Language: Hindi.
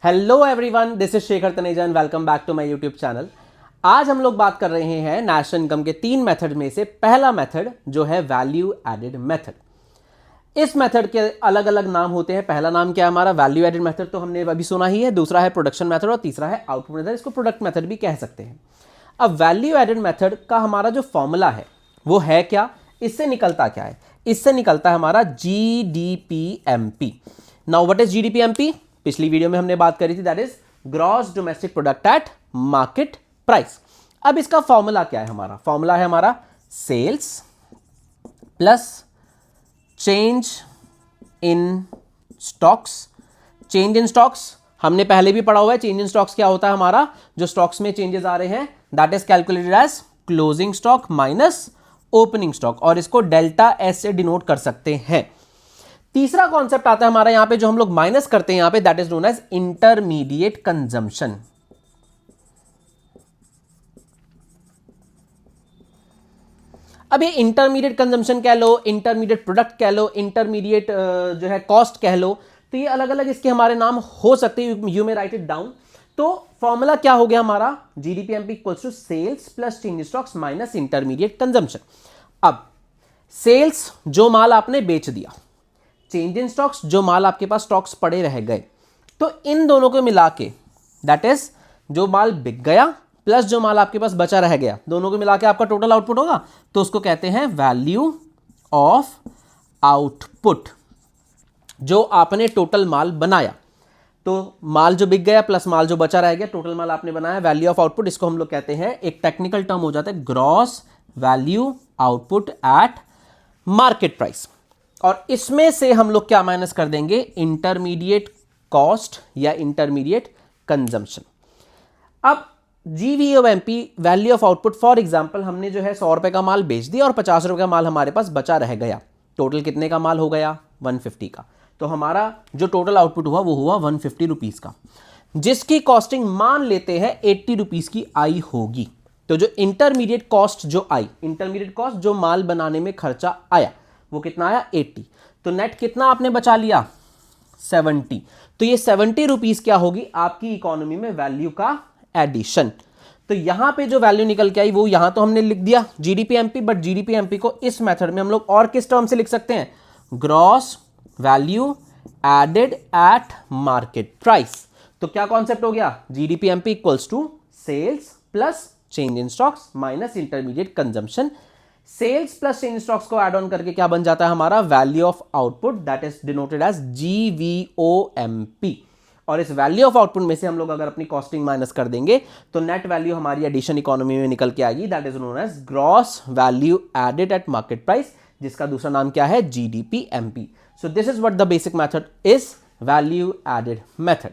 Hello everyone, this is Shekhar Taneja and welcome back to my YouTube channel. आज हम लोग बात कर रहे हैं नेशनल इनकम के 3 मेथड में से पहला मेथड जो है वैल्यू एडेड मेथड। इस मेथड के अलग अलग नाम होते हैं। पहला नाम क्या है हमारा? वैल्यू एडेड मेथड, तो हमने अभी सुना ही है। दूसरा है प्रोडक्शन मेथड और तीसरा है आउटपुट मेथड। इसको प्रोडक्ट मेथड भी कह सकते हैं। अब वैल्यू एडेड मेथड का हमारा जो फॉर्मूला है वो है क्या? इससे निकलता क्या है? इससे निकलता है हमारा GDPMP। Now what is GDPMP? पिछली वीडियो में हमने बात करी थी, that is gross domestic product at market price. अब इसका फॉर्मूला क्या है? हमारा फॉर्मूला है हमारा sales plus change in stocks. Change in stocks हमने पहले भी पढ़ा हुआ है। चेंज इन स्टॉक्स क्या होता है? हमारा जो स्टॉक्स में चेंजेस आ रहे हैं that is calculated as closing stock minus opening stock, और इसको डेल्टा एस से डिनोट कर सकते हैं। तीसरा कॉन्सेप्ट आता है हमारा यहां पे, जो हम लोग माइनस करते हैं यहां पे, that is known as intermediate consumption. अब ये इंटरमीडिएट कंजम्पशन कह लो, इंटरमीडिएट प्रोडक्ट कह लो, इंटरमीडिएट जो है कॉस्ट कह लो, तो ये अलग अलग इसके हमारे नाम हो सकते हैं। You may write it down. तो फॉर्मूला क्या हो गया हमारा? GDPMP equals to sales plus change in stocks minus intermediate consumption. अब सेल्स जो माल आपने बेच दिया, चेंज इन स्टॉक्स जो माल आपके पास स्टॉक्स पड़े रह गए, तो इन दोनों को मिला के दैट इज जो माल बिक गया प्लस जो माल आपके पास बचा रह गया, दोनों को मिला के आपका टोटल आउटपुट होगा। तो उसको कहते हैं वैल्यू ऑफ आउटपुट। जो आपने टोटल माल बनाया, तो माल जो बिक गया प्लस माल जो बचा रह गया, टोटल माल आपने बनाया, वैल्यू ऑफ आउटपुट। इसको हम लोग कहते हैं, एक टेक्निकल टर्म हो जाता है, gross value output at market price. और इसमें से हम लोग क्या माइनस कर देंगे? इंटरमीडिएट कॉस्ट या इंटरमीडिएट कंजम्पशन। अब GVOMP value of output, for example हमने जो है 100 रुपए का माल बेच दिया और 50 रुपए का माल हमारे पास बचा रह गया। टोटल कितने का माल हो गया? 150 का। तो हमारा जो टोटल आउटपुट हुआ वो हुआ 150 रुपीज का, जिसकी कॉस्टिंग मान लेते हैं 80 रुपीज की आई होगी। तो जो इंटरमीडिएट कॉस्ट जो आई, इंटरमीडिएट कॉस्ट जो माल बनाने में खर्चा आया, वो कितना आया? 80। तो नेट कितना आपने बचा लिया? 70। तो ये 70 रुपीज क्या होगी आपकी इकोनॉमी में? वैल्यू का एडिशन। तो यहां पे जो वैल्यू निकल के आई वो यहां तो हमने लिख दिया GDPMP, बट GDPMP को इस मेथड में हम लोग और किस टर्म से लिख सकते हैं? Gross value added at market price. तो क्या कॉन्सेप्ट हो गया? GDPMP equals to sales plus change in stocks minus intermediate consumption. Sales plus change stocks को ऐड ऑन करके क्या बन जाता है हमारा? Value of output, that is denoted as GVOMP। और इस वैल्यू ऑफ आउटपुट में से हम लोग अगर अपनी कॉस्टिंग माइनस कर देंगे तो नेट वैल्यू हमारी एडिशन इकोनॉमी में निकल के आएगी, that is known as gross value added at market price, जिसका दूसरा नाम क्या है? GDPMP। So this is what the basic method is, value added method.